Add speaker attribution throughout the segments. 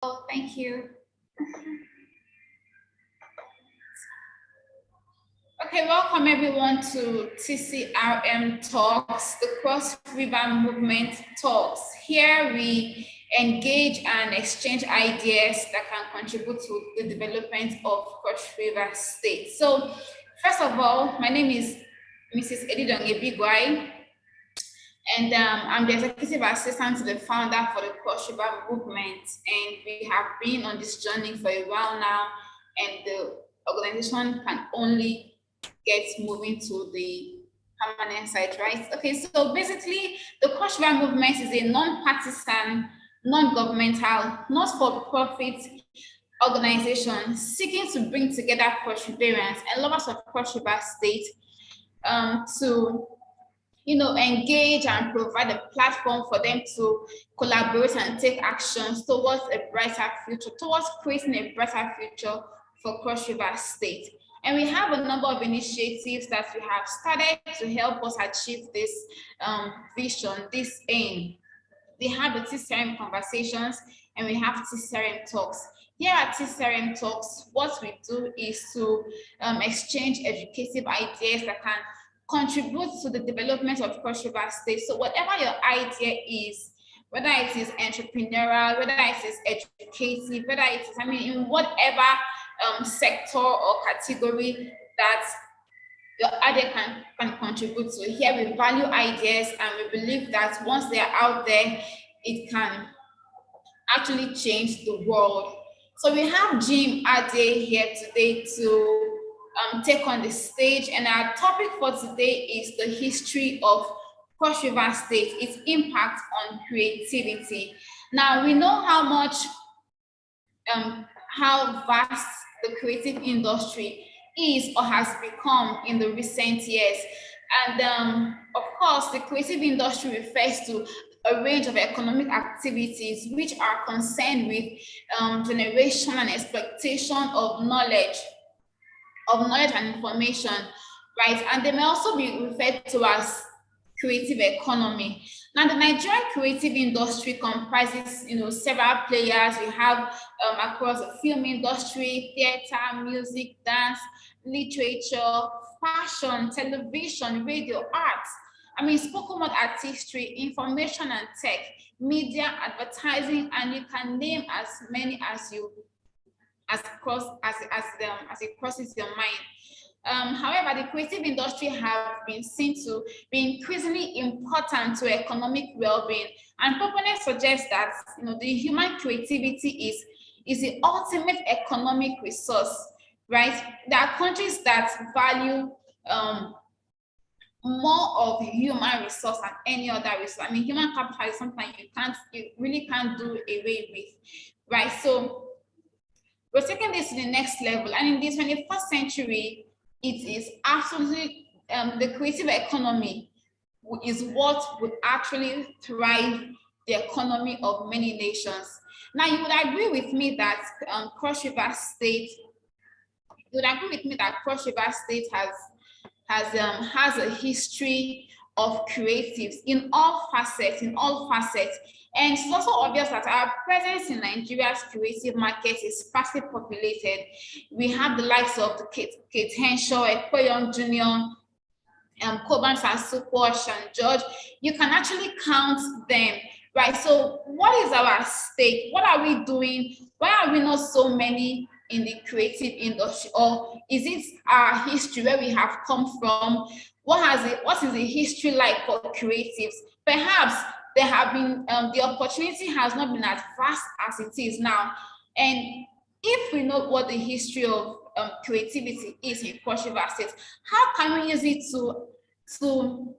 Speaker 1: Oh, thank you. Okay, welcome everyone to TCRM Talks, the Cross River Movement Talks. Here we engage and exchange ideas that can contribute to the development of Cross River State. So, first of all, my name is Mrs. Adie, and I'm the executive assistant to the founder for the Cross River Movement. And we have been on this journey for a while now, and the organization can only get moving to the permanent site, right? Okay, so basically, the Cross River Movement is a non-partisan, non-governmental, not-for-profit organization seeking to bring together Cross Riverians and lovers of Cross River State to engage and provide a platform for them to collaborate and take actions towards a brighter future, towards creating a brighter future for Cross River State. And we have a number of initiatives that we have started to help us achieve this vision, this aim. We have the TCRM conversations and we have TCRM talks. Here at TCRM Talks, what we do is to exchange educative ideas that can contribute to the development of Cross River State. So whatever your idea is, whether it is entrepreneurial, whether it is educative, whether it is, in whatever sector or category that your idea can contribute to. Here we value ideas and we believe that once they are out there, it can actually change the world. So we have Jim Adie here today to take on the stage, and our topic for today is the history of Cross River State, its impact on creativity. Now we know how vast the creative industry is or has become in the recent years. And of course, the creative industry refers to a range of economic activities which are concerned with generation and exploitation of knowledge and information, right? And they may also be referred to as creative economy. Now, the Nigerian creative industry comprises, several players. We have across the film industry, theater, music, dance, literature, fashion, television, radio, arts. Spoken word artistry, information and tech, media, advertising, and you can name as many as it crosses your mind. However, the creative industry have been seen to be increasingly important to economic well-being, and proponents suggest that the human creativity is the ultimate economic resource, right? There are countries that value more of human resource than any other resource. Human capital is something you really can't do away with, right? So we're taking this to the next level, and in the 21st century, it is absolutely the creative economy is what would actually thrive the economy of many nations. Now, you would agree with me that Cross River State has a history of creatives in all facets, And it's also obvious that our presence in Nigeria's creative market is sparsely populated. We have the likes of the Kate Henshaw, Ekweyon Jr., Koban Sasuko, and George. You can actually count them, right? So what is our stake? What are we doing? Why are we not so many in the creative industry? Or is it our history, where we have come from? What is the history like for creatives? Perhaps there have been the opportunity has not been as vast as it is now. And if we know what the history of creativity is in Cross River State, how can we use it to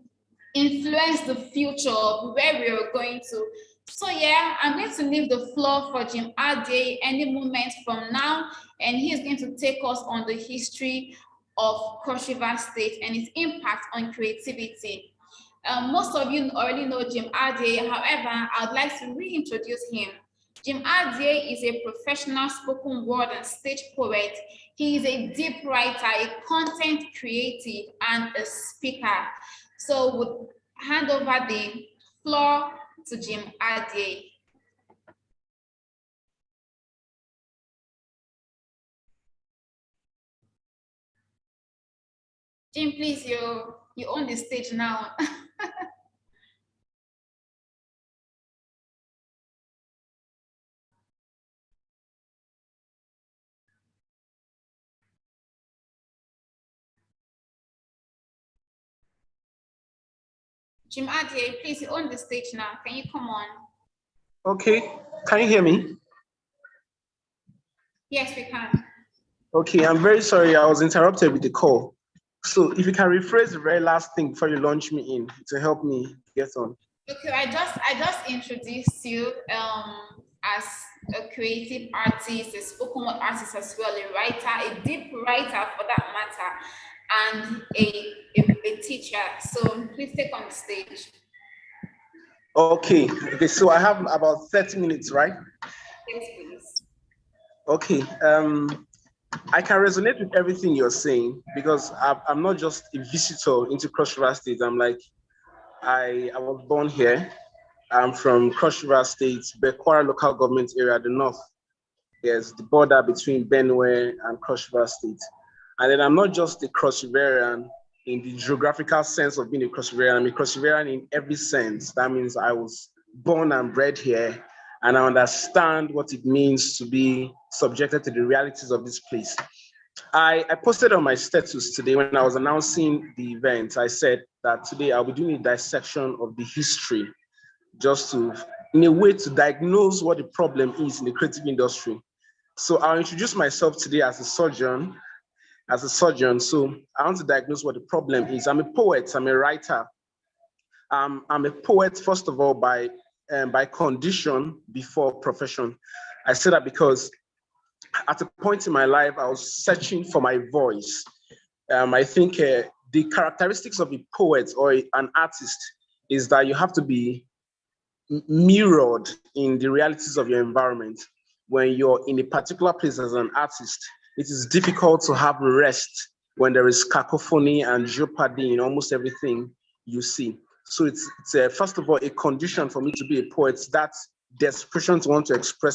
Speaker 1: influence the future of where we are going to? So yeah, I'm going to leave the floor for Jim Adie any moment from now, and he's going to take us on the history of Cross River State and its impact on creativity. Most of you already know Jim Adie. However, I'd like to reintroduce him. Jim Adie is a professional spoken word and stage poet. He is a deep writer, a content creative, and a speaker. So we'll hand over the floor to Jim Adie. Jim, please, you on the stage now. Jim Adie, please, you're on the stage now. Can you come on?
Speaker 2: Okay, can you hear me?
Speaker 1: Yes, we can.
Speaker 2: Okay, I'm very sorry, I was interrupted with the call. So if you can rephrase the very last thing before you launch me in to help me get on.
Speaker 1: Okay, I just introduced you as a creative artist, a spoken word artist as well, a writer, a deep writer for that matter, and a teacher. So please take on the stage.
Speaker 2: Okay, so I have about 30 minutes, right?
Speaker 1: Yes, please.
Speaker 2: Okay, I can resonate with everything you're saying because I'm not just a visitor into Cross River State. I was born here. I'm from Cross River State, Bekwara local government area, the north. Yes, the border between Benue and Cross River State. And then I'm not just a Cross Riverian in the geographical sense of being a Cross Riverian. I'm a Cross Riverian in every sense. That means I was born and bred here, and I understand what it means to be subjected to the realities of this place. I posted on my status today when I was announcing the event. I said that today I'll be doing a dissection of the history, just to, in a way, to diagnose what the problem is in the creative industry. So I'll introduce myself today as a surgeon. So I want to diagnose what the problem is. I'm a poet. I'm a writer. I'm a poet first of all by condition before profession. I say that because at a point in my life I was searching for my voice. I think the characteristics of a poet or an artist is that you have to be mirrored in the realities of your environment. When you're in a particular place as an artist, it is difficult to have rest when there is cacophony and jeopardy in almost everything you see. So it's first of all a condition for me to be a poet, that desperation to want to express